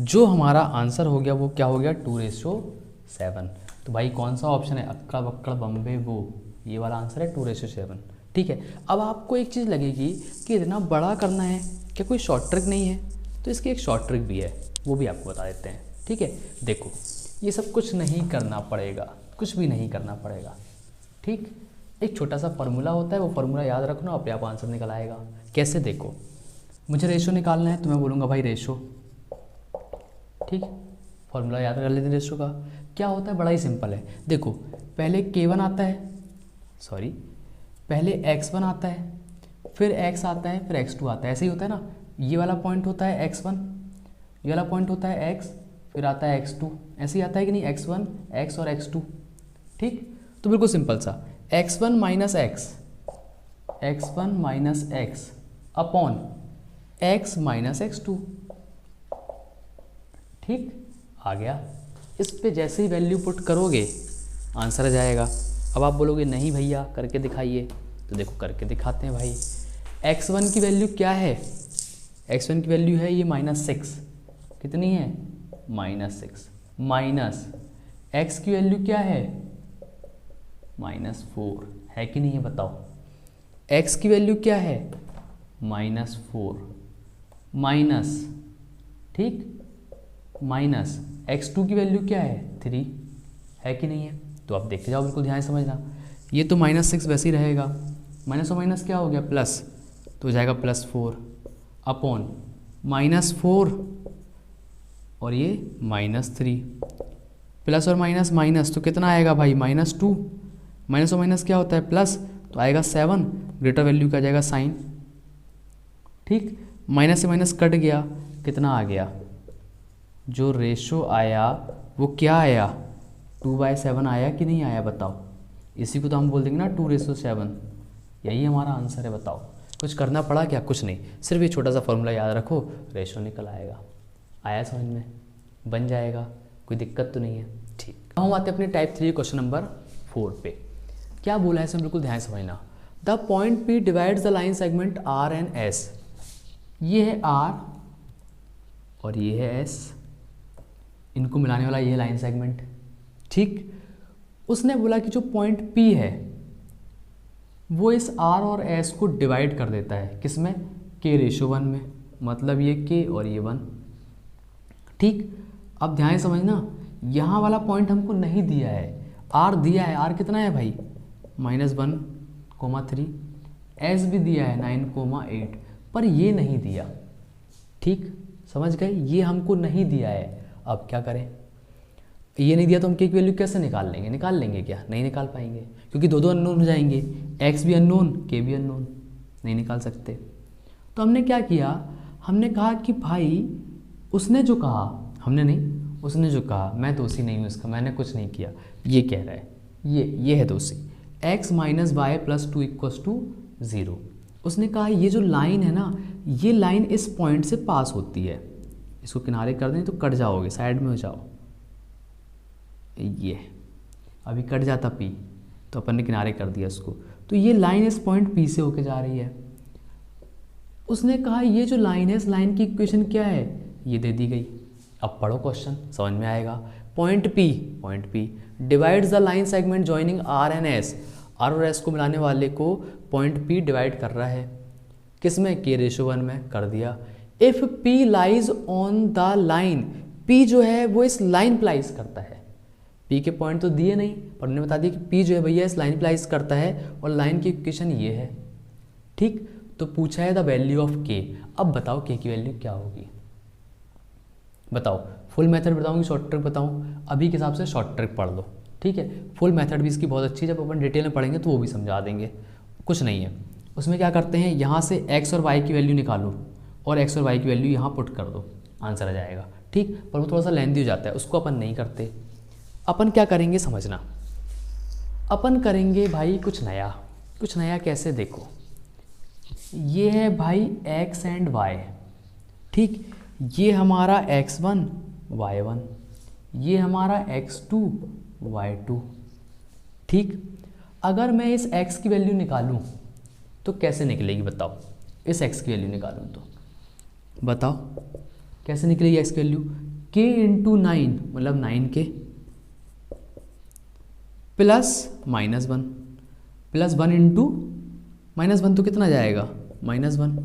जो हमारा आंसर हो गया वो क्या हो गया, 2:7। तो भाई कौन सा ऑप्शन है, अक्कड़ बक्कड़ बम्बे वो, ये वाला आंसर है 2:7। ठीक है, अब आपको एक चीज़ लगेगी कि इतना बड़ा करना है, क्या कोई शॉर्ट ट्रिक नहीं है, तो इसकी एक शॉर्ट ट्रिक भी है, वो भी आपको बता देते हैं। ठीक है, देखो ये सब कुछ नहीं करना पड़ेगा, कुछ भी नहीं करना पड़ेगा। ठीक, एक छोटा सा फार्मूला होता है, वो फार्मूला याद रखना, अपने आप आंसर निकल आएगा। कैसे, देखो मुझे रेशो निकालना है तो मैं बोलूँगा भाई रेशो, ठीक, फार्मूला याद कर लेते हैं रेशो का। क्या होता है, बड़ा ही सिंपल है। देखो पहले k1 आता है, सॉरी पहले x1 आता है, फिर x आता है, फिर x2 आता है, ऐसे ही होता है ना। ये वाला पॉइंट होता है x1, ये वाला पॉइंट होता है x, फिर आता है x2, ऐसे ही आता है कि नहीं, x1 x और x2। ठीक, तो बिल्कुल सिंपल सा, x1 minus x upon x minus x2। ठीक, आ गया। इस पे जैसे ही वैल्यू पुट करोगे आंसर आ जाएगा। अब आप बोलोगे नहीं भैया करके दिखाइए, तो देखो करके दिखाते हैं भाई। x1 की वैल्यू क्या है, x1 की वैल्यू है ये -6, कितनी है, -6, माइनस x की वैल्यू क्या है, -4 है कि नहीं है बताओ। x की वैल्यू क्या है, -4 माइनस, ठीक, माइनस x2 की वैल्यू क्या है, 3 है कि नहीं है। तो आप देखते जाओ, बिल्कुल ध्यान से समझना। ये तो -6 वैसे ही रहेगा, माइनस और माइनस क्या हो गया, प्लस, तो हो जाएगा +4 अपॉन -4 और ये -3, प्लस और माइनस माइनस तो कितना आएगा भाई, -2, माइनस और माइनस क्या होता है, प्लस, तो आएगा 7, ग्रेटर वैल्यू का जाएगा साइन। ठीक, माइनस से माइनस कट गया, कितना आ गया, जो रेशो आया वो क्या आया, 2/7 आया कि नहीं आया बताओ। इसी को तो हम बोल देंगे ना 2:7, यही हमारा आंसर है। बताओ कुछ करना पड़ा क्या, कुछ नहीं, सिर्फ ये छोटा सा फॉर्मूला याद रखो, रेशो निकल आएगा। आया समझ में, बन जाएगा, कोई दिक्कत तो नहीं है। ठीक, अब हम आते हैं अपने टाइप 3 क्वेश्चन नंबर 4 पे। क्या बोला है इसमें, बिल्कुल ध्यान समझना। The point P divides the line segment R and S। ये है R और ये है S, इनको मिलाने वाला ये लाइन सेगमेंट। ठीक, उसने बोला कि जो पॉइंट P है वो इस R और S को डिवाइड कर देता है, किसमें, k/1 में, मतलब ये k और ये 1। ठीक, अब ध्यान समझना, यहाँ वाला पॉइंट हमको नहीं दिया है, R दिया है। R कितना है भाई, -1,3, S भी दिया है 9,8, पर ये नहीं दिया। ठीक, समझ गए, ये हमको नहीं दिया है। अब क्या करें, ये नहीं दिया तो हम k की वैल्यू कैसे निकाल लेंगे, निकाल लेंगे क्या, नहीं निकाल पाएंगे, क्योंकि दो अननोन हो जाएंगे, x भी अननोन, k भी अननोन, नहीं निकाल सकते। तो हमने क्या किया, हमने कहा कि भाई उसने जो कहा, हमने नहीं, उसने जो कहा, मैं दोषी नहीं हूँ इसका, मैंने कुछ नहीं किया, ये कह रहा है, ये है दोषी, x - y + 2 = 0। उसने कहा ये जो लाइन है ना, ये लाइन इस पॉइंट से पास होती है, इसको किनारे कर दें तो कट जाओगे, साइड में हो जाओ, ये अभी कट जाता P, तो अपन ने किनारे कर दिया इसको, तो ये लाइन इस पॉइंट P से होके जा रही है। उसने कहा ये जो लाइन है, इस लाइन की इक्वेशन क्या है, ये दे दी गई। अब पढ़ो क्वेश्चन, समझ में आएगा। Point P divides the line segment joining R and S। R और S को मिलाने वाले को पॉइंट P डिवाइड कर रहा है, किसमें, k/1 में, कर दिया। If P lies on the line, P जो है वो इस लाइन पर लाइज करता है, पी के पॉइंट तो दिए नहीं, पर उन्होंने बता दिया कि पी जो है भैया इस लाइन पे लाइज करता है और लाइन की इक्वेशन ये है। ठीक, तो पूछा है द वैल्यू ऑफ के। अब बताओ के की वैल्यू क्या होगी, बताओ। फुल मेथड बताऊँ कि शॉर्ट ट्रिक बताऊँ? अभी के हिसाब से शॉर्ट ट्रिक पढ़ लो, ठीक है। फुल मेथड भी इसकी बहुत अच्छी, जब अपन डिटेल में पढ़ेंगे तो वो भी समझा देंगे, कुछ नहीं है उसमें। क्या करते हैं, यहाँ से एक्स और वाई की वैल्यू निकालो और एक्स और वाई की वैल्यू यहाँ पुट कर दो, आंसर आ जाएगा। ठीक, पर वो थोड़ा सा लेंथी हो जाता है, उसको अपन नहीं करते। अपन क्या करेंगे समझना, अपन करेंगे भाई कुछ नया। कुछ नया कैसे, देखो ये है भाई x एंड y। ठीक, ये हमारा x1 y1, ये हमारा x2 y2। ठीक, अगर मैं इस x की वैल्यू निकालूं तो कैसे निकलेगी बताओ? इस x की वैल्यू निकालूं तो बताओ कैसे निकलेगी x की वैल्यू? k इंटू 9 मतलब 9k प्लस -1 प्लस 1 इंटू -1 तो कितना जाएगा? -1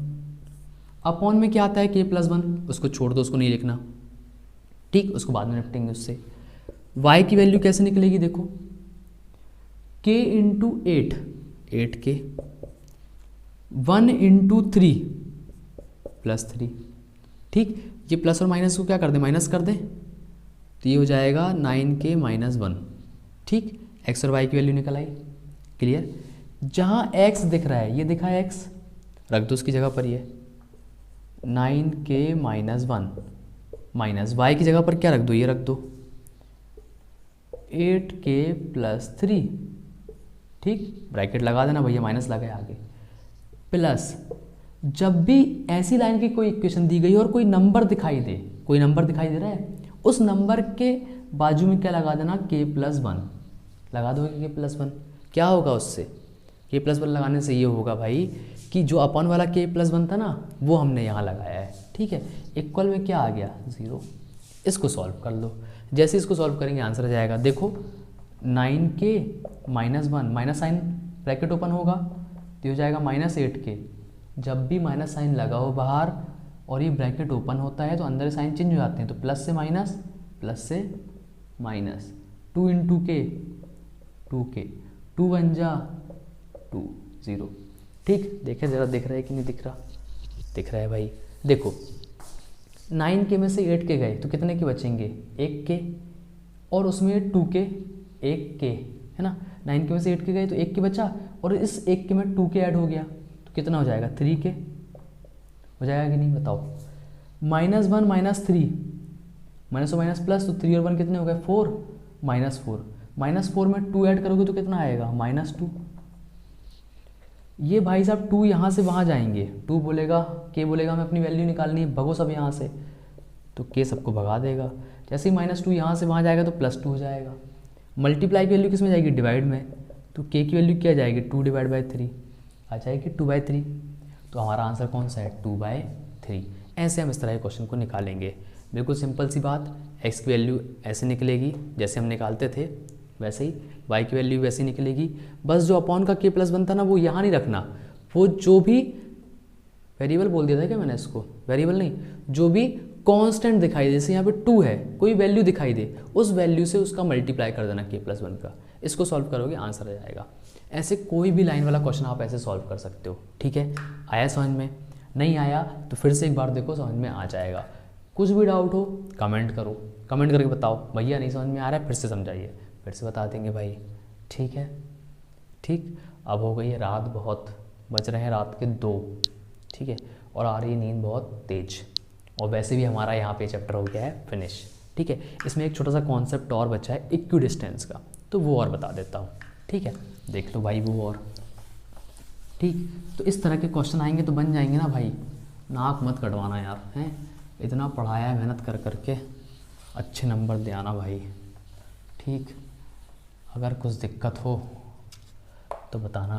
अपॉन में क्या आता है k प्लस 1, उसको छोड़ दो, उसको नहीं लिखना। ठीक, उसको बाद में निपटेंगे उससे। y की वैल्यू कैसे निकलेगी देखो, k into 8k 1 into 3 plus 3। ठीक, ये प्लस और माइनस को क्या कर दे, माइनस कर दे, तो ये हो जाएगा 9k माइनस 1। ठीक, x और y की वैल्यू निकल आई, क्लियर। जहाँ x दिख रहा है, ये दिखा है x, रख दो उसकी जगह पर, ये 9k माइनस 1 माइनस y की जगह पर क्या रख दो, ये रख दो 8k प्लस 3। ठीक, ब्रैकेट लगा देना भैया, माइनस लगा है आगे, प्लस जब भी ऐसी लाइन की कोई इक्वेशन दी गई और कोई नंबर दिखाई दे, कोई नंबर दिखाई दे रहा है, उस नंबर के बाजू में क्या लगा देना, k प्लस 1 लगा दो, k प्लस 1। क्या होगा उससे, k प्लस 1 लगाने से ये होगा भाई कि जो अपॉन वाला k प्लस 1 था ना, वो हमने यहाँ लगाया है। ठीक है, इक्वल में क्या आ गया, 0। इसको सॉल्व कर लो, जैसे इसको सॉल्व करेंगे आंसर आ जाएगा। देखो 9k minus 1, minus sign bracket open होगा तो हो जाएगा -8k। जब भी माइनस साइन लगाओ बाहर और ये ब्रैकेट ओपन होता है तो अंदर साइन चेंज हो जाते हैं, तो प्लस से माइनस, प्लस से माइनस, 2 इंटू k 2k, 2 1 जा 2 0। ठीक, देखे ज़रा, दिख रहा है कि नहीं दिख रहा? दिख रहा है भाई। देखो 9k में से 8k गए तो कितने के बचेंगे, 1k, और उसमें 2k 1k है ना। 9k में से 8k गए तो 1k बचा, और इस 1k में 2k ऐड हो गया तो कितना हो जाएगा, 3k हो जाएगा कि नहीं बताओ? -1 माइनस 3, माइनस और माइनस प्लस, तो 3 और 1 कितने हो गए, 4, -4 में 2 ऐड करोगे तो कितना आएगा, -2। ये भाई साहब 2 यहाँ से वहाँ जाएंगे, 2 बोलेगा, k बोलेगा हमें अपनी वैल्यू निकालनी है, भगो सब यहाँ से, तो k सबको भगा देगा। जैसे ही -2 यहाँ से वहाँ जाएगा तो +2 हो जाएगा। मल्टीप्लाई की वैल्यू किस में जाएगी, डिवाइड में, तो k की वैल्यू क्या जाएगी, 2 डिवाइड बाई 3 आ जाएगी, 2/3। तो हमारा आंसर कौन सा है, 2/3। ऐसे हम इस तरह के क्वेश्चन को निकालेंगे। बिल्कुल सिंपल सी बात, x की वैल्यू ऐसे निकलेगी जैसे हम निकालते थे वैसे ही, y की वैल्यू वैसे ही निकलेगी। बस जो अपॉन का k प्लस 1 था ना, वो यहाँ नहीं रखना, वो जो भी वेरिएबल बोल दिया था क्या मैंने इसको, वेरिएबल नहीं, जो भी कांस्टेंट दिखाई दे, जैसे यहाँ पे 2 है, कोई वैल्यू दिखाई दे, उस वैल्यू से उसका मल्टीप्लाई कर देना k प्लस 1 का। इसको सॉल्व करोगे आंसर आ जाएगा। ऐसे कोई भी लाइन वाला क्वेश्चन आप ऐसे सॉल्व कर सकते हो। ठीक है, आया समझ में? नहीं आया तो फिर से एक बार देखो, समझ में आ जाएगा। कुछ भी डाउट हो कमेंट करो, कमेंट करके बताओ भैया नहीं समझ में आ रहा है, फिर से समझाइए, फिर से बता देंगे भाई। ठीक है, ठीक। अब हो गई है रात, बहुत बज रहे हैं रात के 2, ठीक है, और आ रही है नींद बहुत तेज, और वैसे भी हमारा यहाँ पे चैप्टर हो गया है फिनिश। ठीक है, इसमें एक छोटा सा कॉन्सेप्ट और बचा है इक्विडिस्टेंस का, तो वो और बता देता हूँ। ठीक है, देख लो भाई वो और। ठीक, तो इस तरह के क्वेश्चन आएंगे तो बन जाएंगे ना भाई, नाक मत कटवाना यार, हैं इतना पढ़ाया है मेहनत कर करके, अच्छे नंबर दे आना भाई। ठीक, अगर कुछ दिक्कत हो तो बताना।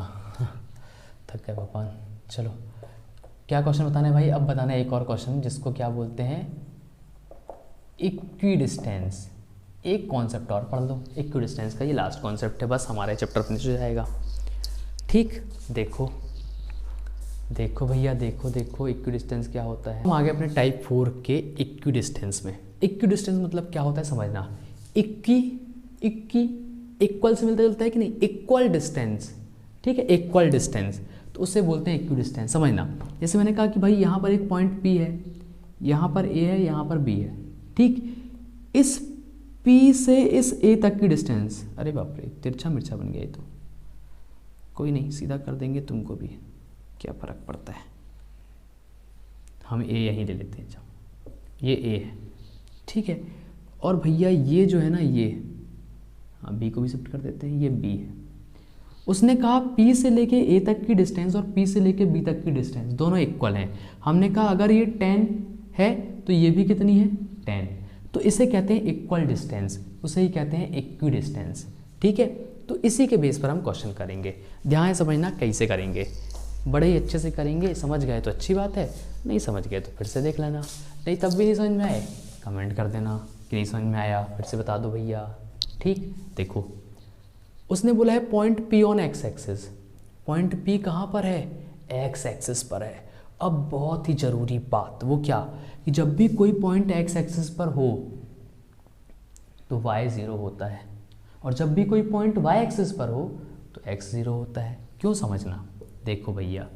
थक गए पापा। चलो, क्या क्वेश्चन बताना है भाई? अब बताना है एक और क्वेश्चन, जिसको क्या बोलते हैं, इक्विडिस्टेंस। एक कॉन्सेप्ट और पढ़ लो इक्विडिस्टेंस का, ये लास्ट कॉन्सेप्ट है, बस हमारे चैप्टर फिनिश हो जाएगा। ठीक, देखो देखो भैया, देखो देखो इक्विडिस्टेंस क्या होता है। हम आगे अपने टाइप 4 के इक्विडिस्टेंस में। इक्विडिस्टेंस मतलब क्या होता है समझना। इक्की इक्वल से मिलता जुलता है कि नहीं, इक्वल डिस्टेंस, ठीक है, इक्वल डिस्टेंस, तो उससे बोलते हैं इक्वी डिस्टेंस। समझना, जैसे मैंने कहा कि भाई यहाँ पर एक पॉइंट P है, यहाँ पर A है, यहाँ पर B है, ठीक, इस P से इस A तक की डिस्टेंस, अरे बाप रे तिरछा मिर्चा बन गया ये तो, कोई नहीं सीधा कर देंगे तुमको भी, क्या फ़र्क पड़ता है, हम A यहीं ले लेते हैं, जाओ ये A है, ठीक है, और भैया ये जो है ना ये, हाँ B को भी शिफ्ट कर देते हैं, ये B है। उसने कहा P से लेके A तक की डिस्टेंस और P से लेके B तक की डिस्टेंस दोनों इक्वल हैं। हमने कहा अगर ये 10 है तो ये भी कितनी है 10, तो इसे कहते हैं इक्वल डिस्टेंस, उसे ही कहते हैं इक्वी डिस्टेंस, ठीक है। तो इसी के बेस पर हम क्वेश्चन करेंगे, ध्यान से समझना कैसे करेंगे, बड़े ही अच्छे से करेंगे, समझ गए तो अच्छी बात है, नहीं समझ गए तो फिर से देख लेना, नहीं तब भी नहीं समझ में आए कमेंट कर देना कि नहीं समझ में आया, फिर से बता दो भैया, ठीक। देखो उसने बोला है point P on x axis, point P कहाँ पर है, एक्स एक्सिस पर है। अब बहुत ही ज़रूरी बात, वो क्या, कि जब भी कोई पॉइंट एक्स एक्सिस पर हो तो y 0 होता है, और जब भी कोई पॉइंट y एक्सिस पर हो तो x 0 होता है। क्यों, समझना, देखो भैया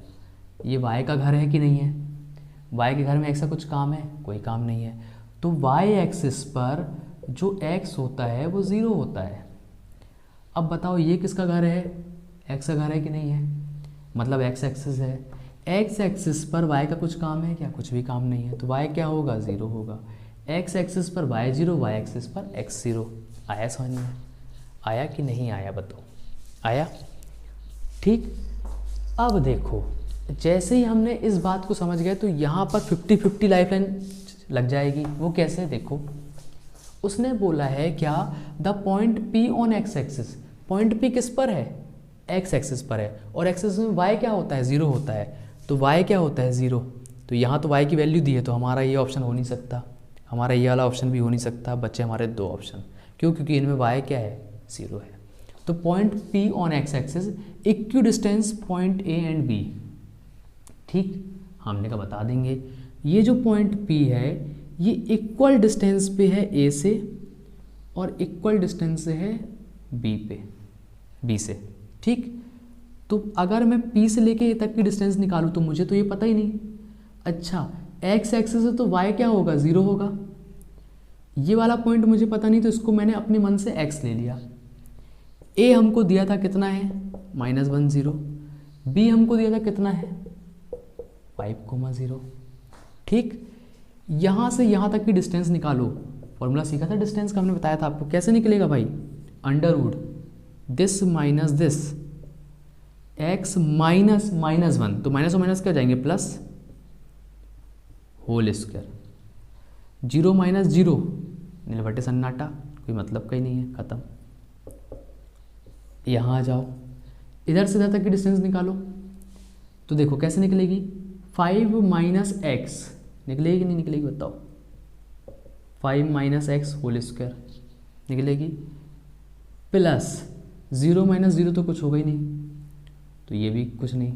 ये y का घर है कि नहीं है, y के घर में x का कुछ काम है, कोई काम नहीं है, तो y एक्सिस पर जो x होता है वो 0 होता है। अब बताओ ये किसका घर है, x का घर है कि नहीं है, मतलब x एक्सिस है, x एक्सिस पर y का कुछ काम है क्या, कुछ भी काम नहीं है, तो y क्या होगा 0 होगा, x एक्सिस पर y 0, y एक्सिस पर x 0। आया समझ में, आया कि नहीं आया बताओ, आया, ठीक। अब देखो जैसे ही हमने इस बात को समझ गए तो यहाँ पर 50-50 लाइफलाइन लग जाएगी। वो कैसे, देखो उसने बोला है क्या, the point P on x axis, point P किस पर है, एक्स एक्सिस पर है, और एक्सिस में y क्या होता है 0 होता है, तो y क्या होता है 0, तो यहाँ तो y की वैल्यू दी है तो हमारा ये ऑप्शन हो नहीं सकता, हमारा ये वाला ऑप्शन भी हो नहीं सकता, बच्चे हमारे दो ऑप्शन, क्यों, क्योंकि इनमें y क्या है 0 है। तो point P on x axis equi distance point A and B, ठीक, हमने कहा बता देंगे। ये जो पॉइंट P है ये इक्वल डिस्टेंस पे है A से और इक्वल डिस्टेंस से है B से, ठीक। तो अगर मैं P से लेके A तक की डिस्टेंस निकालूँ तो मुझे तो ये पता ही नहीं, अच्छा x एक्सिस है तो y क्या होगा 0 होगा, ये वाला पॉइंट मुझे पता नहीं तो इसको मैंने अपने मन से x ले लिया। A हमको दिया था कितना है -1 0, B हमको दिया था कितना है 5,0, ठीक। यहाँ से यहाँ तक की डिस्टेंस निकालो, फॉर्मूला सीखा था डिस्टेंस का, हमने बताया था आपको, कैसे निकलेगा भाई, अंडरवुड this minus this, x minus -1, तो माइनस और माइनस क्या हो जाएंगे प्लस, होल स्क्वायर, 0 माइनस 0 नीलबटे सन्नाटा, कोई मतलब का ही नहीं है, ख़त्म। यहाँ आ जाओ, इधर से इधर तक की डिस्टेंस निकालो, तो देखो कैसे निकलेगी, 5 माइनस एक्स निकलेगी कि नहीं निकलेगी बताओ, 5 माइनस एक्स होल स्क्वायर निकलेगी, प्लस 0 माइनस 0 तो कुछ होगा ही नहीं, तो ये भी कुछ नहीं,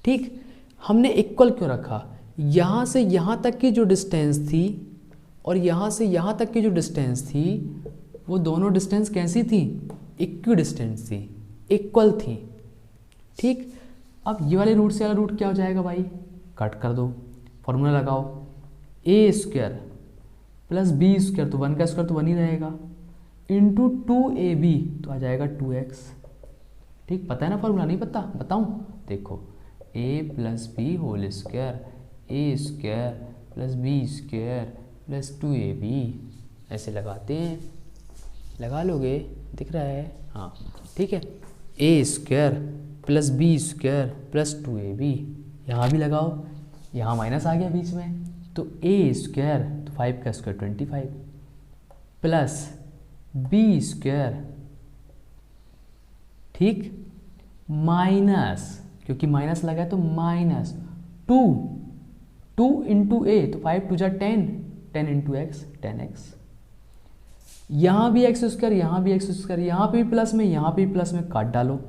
ठीक। हमने इक्वल क्यों रखा, यहाँ से यहाँ तक की जो डिस्टेंस थी और यहाँ से यहाँ तक की जो डिस्टेंस थी वो दोनों डिस्टेंस कैसी थी, इक्वी डिस्टेंस थी, इक्वल थी, ठीक। अब ये वाले रूट से वाला रूट क्या हो जाएगा भाई, कट कर दो, फॉर्मूला लगाओ, a square plus b square, तो 1 का स्क्वायर तो 1 ही रहेगा, इंटू 2ab तो आ जाएगा 2x, ठीक। पता है ना फॉर्मूला, नहीं पता बताऊं, देखो a plus B whole square, A square plus B square plus 2ab, ऐसे लगाते हैं, लगा लोगे, दिख रहा है, हाँ ठीक है, a square plus B square plus 2ab, यहाँ भी लगाओ, यहाँ माइनस आ गया बीच में, तो a स्क्वायर, तो 5 का स्क्वायर 25 प्लस बी स्क्वायर, ठीक, माइनस, क्योंकि माइनस लगा है तो माइनस 2 इंटू ए, तो 5 2 जा 10 इंटू एक्स 10x, यहाँ भी एक्स स्क्वायर, यहाँ भी एक्स स्क्वायर, यहाँ पे भी प्लस में, यहाँ पे भी प्लस में, काट डालो,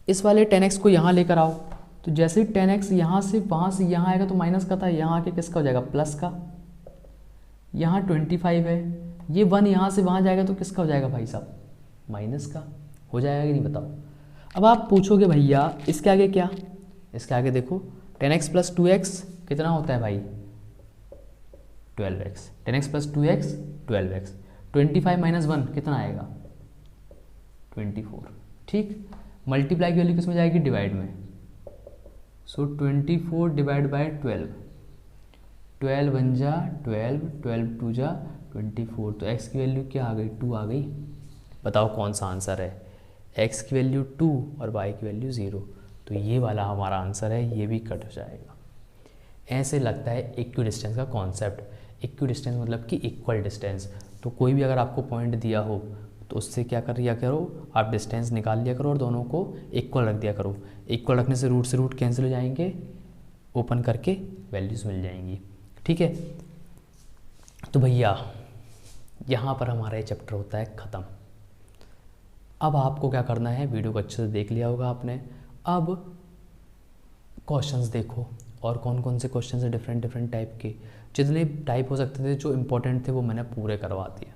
इस वाले 10x को यहाँ लेकर आओ, तो जैसे ही 10x यहाँ से वहाँ से यहाँ आएगा तो माइनस का था, यहाँ आके किसका हो जाएगा प्लस का, यहाँ 25 है, ये 1 यहाँ से वहाँ जाएगा तो किसका हो जाएगा भाई साहब, माइनस का हो जाएगा कि नहीं बताओ। अब आप पूछोगे भैया इसके आगे क्या, इसके आगे देखो 10x + 2x कितना होता है भाई 12x, 10x + 2x 12x, 25 - 1 कितना आएगा 24, ठीक। मल्टीप्लाई की वैल्यू किस में जाएगी, डिवाइड में, सो 24 / 12, 12 1 जा 12, 12 2 जा 24, तो x की वैल्यू क्या आ गई 2 आ गई। बताओ कौन सा आंसर है, x की वैल्यू 2 और y की वैल्यू 0, तो ये वाला हमारा आंसर है, ये भी कट हो जाएगा। ऐसे लगता है इक्वी डिस्टेंस का कॉन्सेप्ट। इक्वी डिस्टेंस मतलब कि इक्वल डिस्टेंस, तो कोई भी अगर आपको पॉइंट दिया हो तो उससे क्या कर लिया करो, आप डिस्टेंस निकाल लिया करो और दोनों को इक्वल रख दिया करो। इक्वल रखने से रूट कैंसिल हो जाएंगे, ओपन करके वैल्यूज़ मिल जाएंगी, ठीक है। तो भैया यहाँ पर हमारा ये चैप्टर होता है ख़त्म। अब आपको क्या करना है, वीडियो को अच्छे से देख लिया होगा आपने, अब क्वेश्चंस देखो, और कौन कौन से क्वेश्चंस है डिफरेंट टाइप के, जितने टाइप हो सकते थे जो इंपॉर्टेंट थे वो मैंने पूरे करवा दिए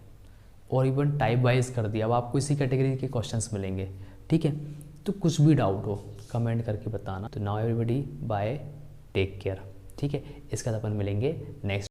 और इवन टाइप वाइज कर दिया। अब आपको इसी कैटेगरी के क्वेश्चंस मिलेंगे, ठीक है। तो कुछ भी डाउट हो कमेंट करके बताना। तो now everybody bye, take care, ठीक है। इसके बाद अपन मिलेंगे नेक्स्ट